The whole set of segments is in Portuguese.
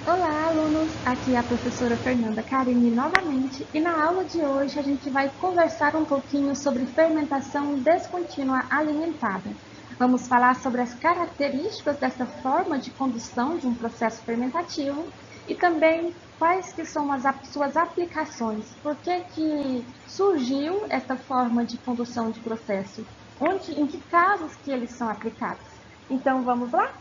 Olá, alunos! Aqui é a professora Fernanda Carine novamente e na aula de hoje a gente vai conversar um pouquinho sobre fermentação descontínua alimentada. Vamos falar sobre as características dessa forma de condução de um processo fermentativo e também quais que são as suas aplicações. Por que surgiu essa forma de condução de processo? Em que casos que eles são aplicados? Então, vamos lá?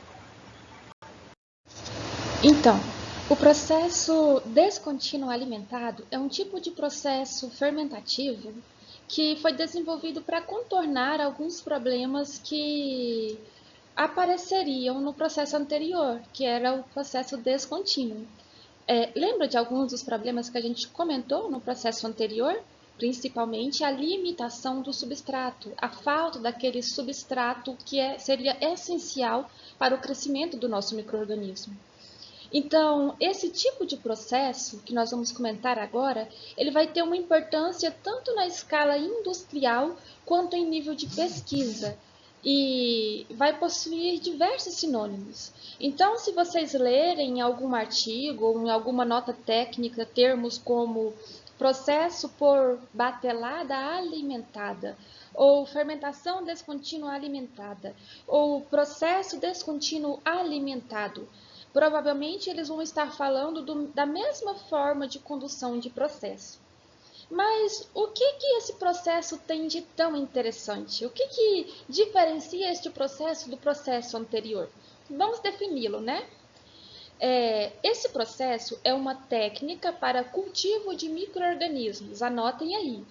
Então, o processo descontínuo alimentado é um tipo de processo fermentativo que foi desenvolvido para contornar alguns problemas que apareceriam no processo anterior, que era o processo descontínuo. Lembra de alguns dos problemas que a gente comentou no processo anterior? Principalmente a limitação do substrato, a falta daquele substrato que seria essencial para o crescimento do nosso micro-organismo. Então, esse tipo de processo que nós vamos comentar agora, ele vai ter uma importância tanto na escala industrial quanto em nível de pesquisa e vai possuir diversos sinônimos. Então, se vocês lerem em algum artigo ou em alguma nota técnica termos como processo por batelada alimentada, ou fermentação descontínua alimentada, ou processo descontínuo alimentado, provavelmente eles vão estar falando da mesma forma de condução de processo. Mas o que esse processo tem de tão interessante? O que diferencia este processo do processo anterior? Vamos defini-lo, né? Esse processo é uma técnica para cultivo de micro-organismos, anotem aí,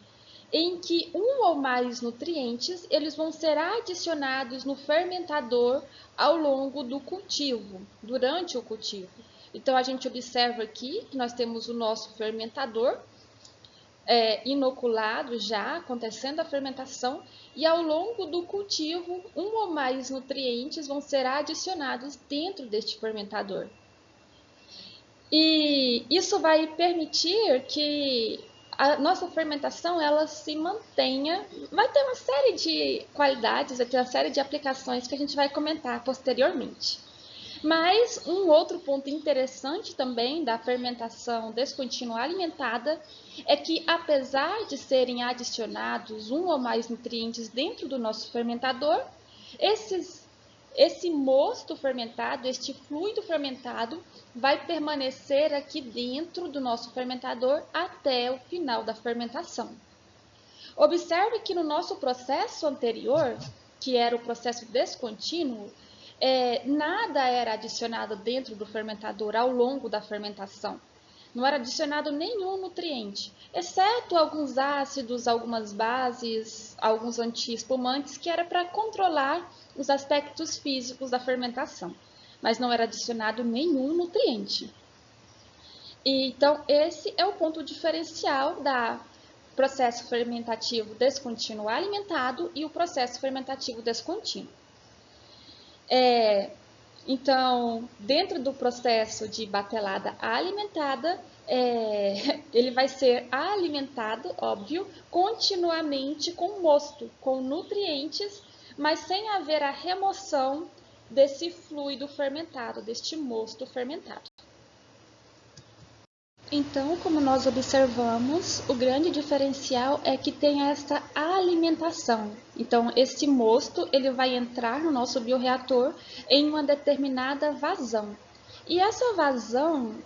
em que um ou mais nutrientes eles vão ser adicionados no fermentador ao longo do cultivo, durante o cultivo. Então, a gente observa aqui que nós temos o nosso fermentador inoculado já, acontecendo a fermentação, e ao longo do cultivo, um ou mais nutrientes vão ser adicionados dentro deste fermentador. E isso vai permitir que a nossa fermentação ela se mantenha, vai ter uma série de qualidades, vai ter uma série de aplicações que a gente vai comentar posteriormente. Mas um outro ponto interessante também da fermentação descontínua alimentada é que, apesar de serem adicionados um ou mais nutrientes dentro do nosso fermentador, esse mosto fermentado, este fluido fermentado, vai permanecer aqui dentro do nosso fermentador até o final da fermentação. Observe que no nosso processo anterior, que era o processo descontínuo, nada era adicionado dentro do fermentador ao longo da fermentação. Não era adicionado nenhum nutriente, exceto alguns ácidos, algumas bases, alguns antiespumantes, que era para controlar os aspectos físicos da fermentação, mas não era adicionado nenhum nutriente. Então, esse é o ponto diferencial da processo fermentativo descontínuo alimentado e o processo fermentativo descontínuo. Então, dentro do processo de batelada alimentada, ele vai ser alimentado, óbvio, continuamente com mosto, com nutrientes, mas sem haver a remoção desse fluido fermentado, deste mosto fermentado. Então, como nós observamos, o grande diferencial é que tem essa alimentação. Então, esse mosto ele vai entrar no nosso bioreator em uma determinada vazão. E essa vazão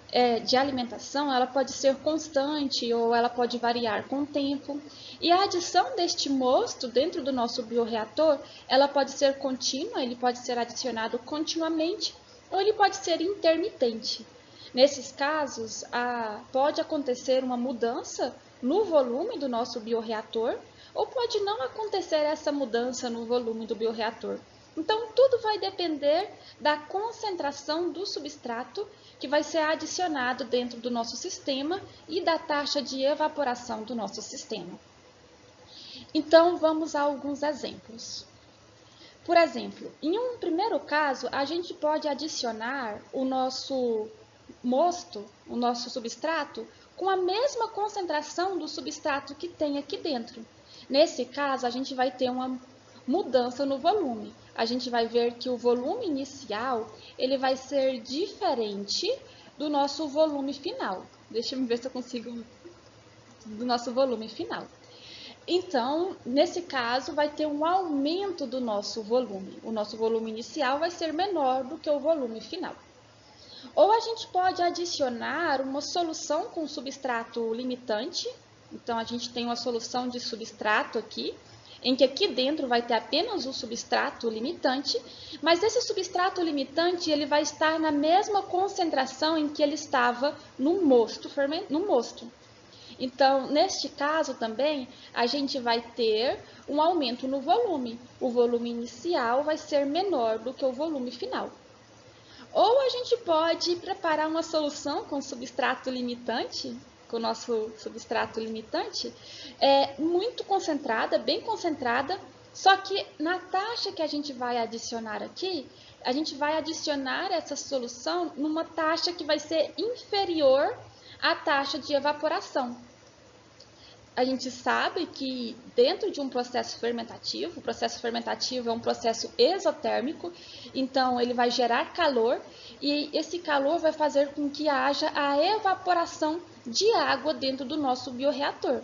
de alimentação, ela pode ser constante ou ela pode variar com o tempo. E a adição deste mosto dentro do nosso bioreator, ela pode ser contínua, ele pode ser adicionado continuamente ou ele pode ser intermitente. Nesses casos, pode acontecer uma mudança no volume do nosso bioreator ou pode não acontecer essa mudança no volume do bioreator. Então, tudo vai depender da concentração do substrato que vai ser adicionado dentro do nosso sistema e da taxa de evaporação do nosso sistema. Então, vamos a alguns exemplos. Por exemplo, em um primeiro caso, a gente pode adicionar o nosso mosto, o nosso substrato, com a mesma concentração do substrato que tem aqui dentro. Nesse caso, a gente vai ter uma mudança no volume. A gente vai ver que o volume inicial ele vai ser diferente do nosso volume final. Deixa eu ver se eu consigo do nosso volume final. Então, nesse caso, vai ter um aumento do nosso volume. O nosso volume inicial vai ser menor do que o volume final. Ou a gente pode adicionar uma solução com substrato limitante. Então, a gente tem uma solução de substrato aqui, em que aqui dentro vai ter apenas o substrato limitante, mas esse substrato limitante ele vai estar na mesma concentração em que ele estava no mosto. Então, neste caso também, a gente vai ter um aumento no volume. O volume inicial vai ser menor do que o volume final. Ou a gente pode preparar uma solução com substrato limitante, com o nosso substrato limitante, muito concentrada, bem concentrada, só que na taxa que a gente vai adicionar aqui, a gente vai adicionar essa solução numa taxa que vai ser inferior à taxa de evaporação. A gente sabe que dentro de um processo fermentativo, o processo fermentativo é um processo exotérmico, então ele vai gerar calor e esse calor vai fazer com que haja a evaporação de água dentro do nosso bioreator.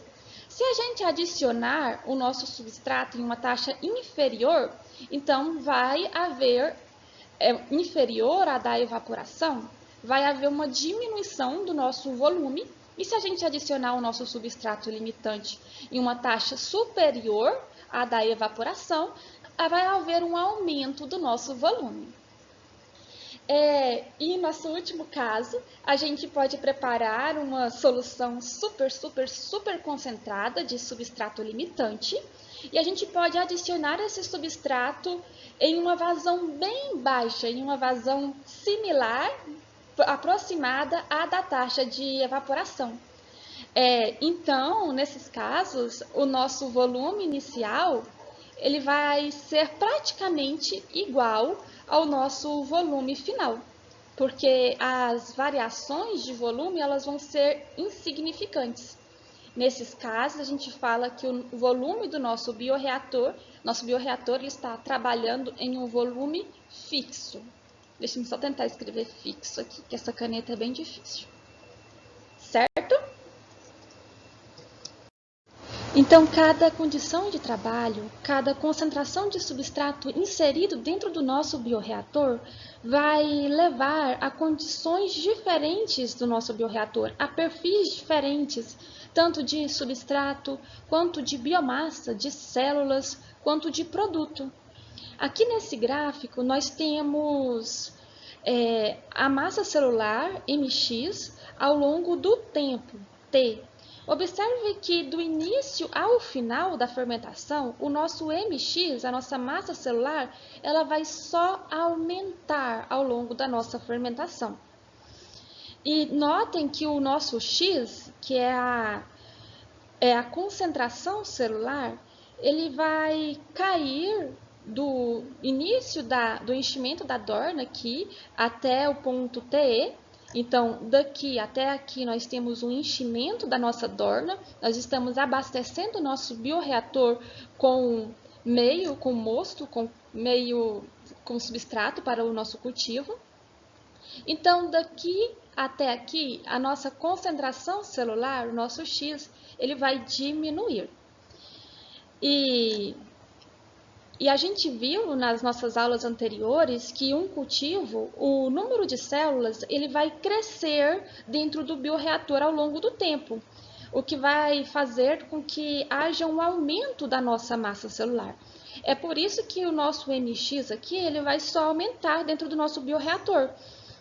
Se a gente adicionar o nosso substrato em uma taxa inferior, então vai haver, inferior à da evaporação, vai haver uma diminuição do nosso volume. E se a gente adicionar o nosso substrato limitante em uma taxa superior à da evaporação, vai haver um aumento do nosso volume. E nosso último caso, a gente pode preparar uma solução super concentrada de substrato limitante e a gente pode adicionar esse substrato em uma vazão bem baixa, em uma vazão similar, aproximada à da taxa de evaporação. Então, nesses casos, o nosso volume inicial ele vai ser praticamente igual ao nosso volume final, porque as variações de volume elas vão ser insignificantes. Nesses casos, a gente fala que o volume do nosso bioreator ele está trabalhando em um volume fixo. Deixa eu só tentar escrever fixo aqui, que essa caneta é bem difícil. Certo? Então, cada condição de trabalho, cada concentração de substrato inserido dentro do nosso bioreator vai levar a condições diferentes do nosso bioreator, a perfis diferentes, tanto de substrato, quanto de biomassa, de células, quanto de produto. Aqui nesse gráfico, nós temos a massa celular, mx, ao longo do tempo, t. Observe que do início ao final da fermentação, o nosso mx, a nossa massa celular, ela vai só aumentar ao longo da nossa fermentação. E notem que o nosso x, que é a concentração celular, ele vai cair do início do enchimento da dorna aqui até o ponto TE. Então, daqui até aqui nós temos um enchimento da nossa dorna, nós estamos abastecendo o nosso bioreator com meio, com mosto, com meio, com substrato para o nosso cultivo. Então, daqui até aqui, a nossa concentração celular, o nosso X, ele vai diminuir. E a gente viu nas nossas aulas anteriores que um cultivo, o número de células, ele vai crescer dentro do bioreator ao longo do tempo, o que vai fazer com que haja um aumento da nossa massa celular. É por isso que o nosso mx aqui, ele vai só aumentar dentro do nosso bioreator,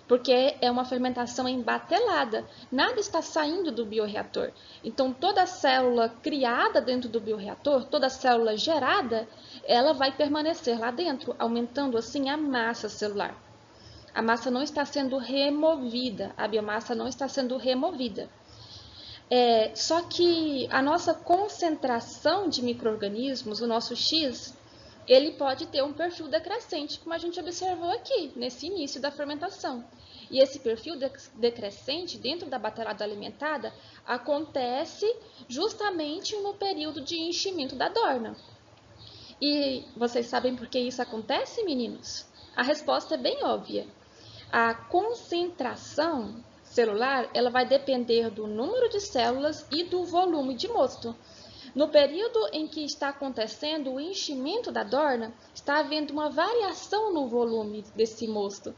porque é uma fermentação embatelada, nada está saindo do bioreator. Então, toda célula criada dentro do bioreator, toda célula gerada, ela vai permanecer lá dentro, aumentando assim a massa celular. A massa não está sendo removida, a biomassa não está sendo removida. Só que a nossa concentração de micro-organismos, o nosso X, ele pode ter um perfil decrescente, como a gente observou aqui, nesse início da fermentação. E esse perfil decrescente dentro da batelada alimentada acontece justamente no período de enchimento da dorna. E vocês sabem por que isso acontece, meninos? A resposta é bem óbvia. A concentração celular, ela vai depender do número de células e do volume de mosto. No período em que está acontecendo o enchimento da dorna, está havendo uma variação no volume desse mosto.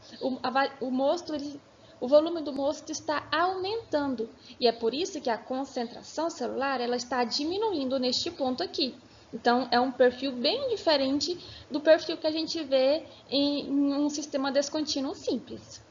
O volume do mosto está aumentando e é por isso que a concentração celular ela está diminuindo neste ponto aqui. Então, é um perfil bem diferente do perfil que a gente vê em um sistema descontínuo simples.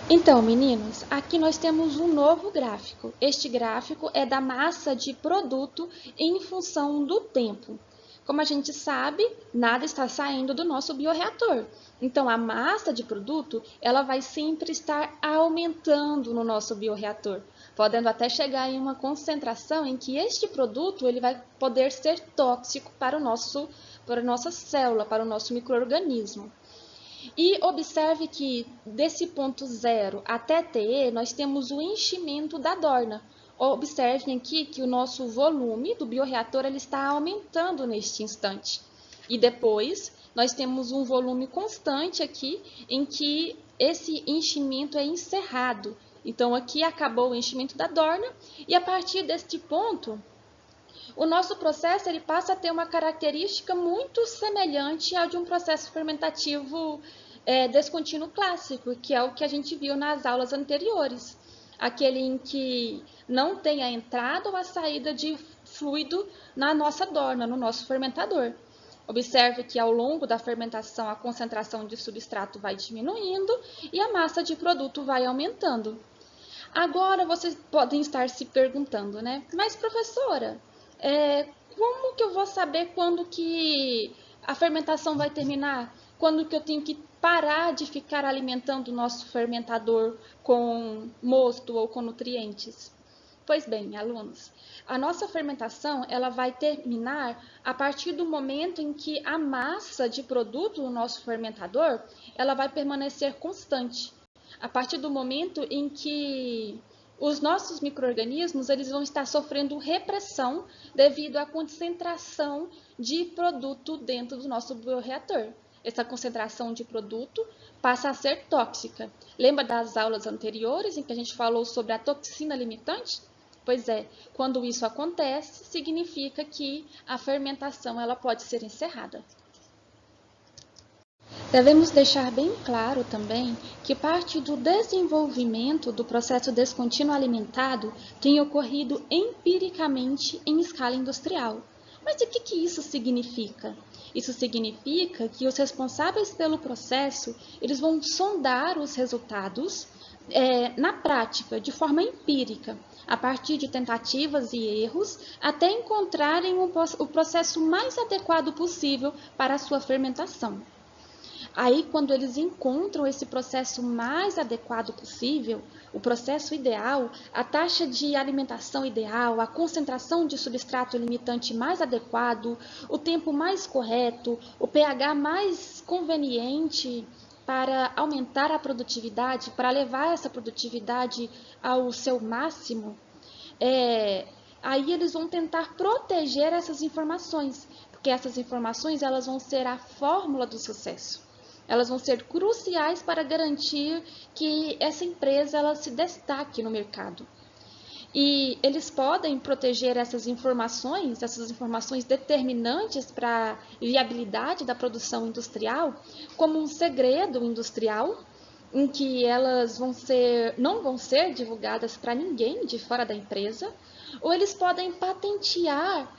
Então, meninos, aqui nós temos um novo gráfico. Este gráfico é da massa de produto em função do tempo. Como a gente sabe, nada está saindo do nosso bioreator. Então, a massa de produto, ela vai sempre estar aumentando no nosso bioreator, podendo até chegar em uma concentração em que este produto ele vai poder ser tóxico para a nossa célula, para o nosso micro-organismo. E observe que desse ponto 0 até TE, nós temos o enchimento da dorna. Observem aqui que o nosso volume do bioreator ele está aumentando neste instante. E depois, nós temos um volume constante aqui, em que esse enchimento é encerrado. Então, aqui acabou o enchimento da dorna, e a partir deste ponto, o nosso processo ele passa a ter uma característica muito semelhante ao de um processo fermentativo descontínuo clássico, que é o que a gente viu nas aulas anteriores. Aquele em que não tem a entrada ou a saída de fluido na nossa dorna, no nosso fermentador. Observe que ao longo da fermentação a concentração de substrato vai diminuindo e a massa de produto vai aumentando. Agora vocês podem estar se perguntando, né? Mas professora, como que eu vou saber quando que a fermentação vai terminar? Quando que eu tenho que parar de ficar alimentando o nosso fermentador com mosto ou com nutrientes? Pois bem, alunos, a nossa fermentação ela vai terminar a partir do momento em que a massa de produto do nosso fermentador ela vai permanecer constante. A partir do momento em que os nossos micro-organismos eles vão estar sofrendo repressão devido à concentração de produto dentro do nosso bioreator. Essa concentração de produto passa a ser tóxica. Lembra das aulas anteriores em que a gente falou sobre a toxina limitante? Pois é, quando isso acontece, significa que a fermentação ela pode ser encerrada. Devemos deixar bem claro também que parte do desenvolvimento do processo descontínuo alimentado tem ocorrido empiricamente em escala industrial. Mas o que isso significa? Isso significa que os responsáveis pelo processo eles vão sondar os resultados na prática, de forma empírica, a partir de tentativas e erros, até encontrarem o processo mais adequado possível para a sua fermentação. Aí, quando eles encontram esse processo mais adequado possível, o processo ideal, a taxa de alimentação ideal, a concentração de substrato limitante mais adequado, o tempo mais correto, o pH mais conveniente para aumentar a produtividade, para levar essa produtividade ao seu máximo, aí eles vão tentar proteger essas informações, porque essas informações elas vão ser a fórmula do sucesso. Elas vão ser cruciais para garantir que essa empresa ela se destaque no mercado. E eles podem proteger essas informações determinantes para a viabilidade da produção industrial, como um segredo industrial, em que elas não vão ser divulgadas para ninguém de fora da empresa, ou eles podem patentear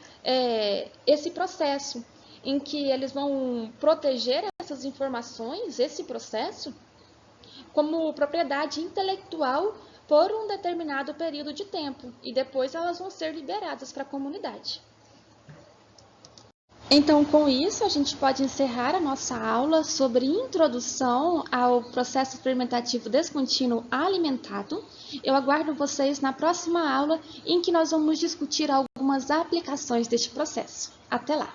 esse processo, em que eles vão proteger essas informações, esse processo, como propriedade intelectual por um determinado período de tempo, e depois elas vão ser liberadas para a comunidade. Então, com isso, a gente pode encerrar a nossa aula sobre introdução ao processo fermentativo descontínuo alimentado. Eu aguardo vocês na próxima aula, em que nós vamos discutir algumas aplicações deste processo. Até lá!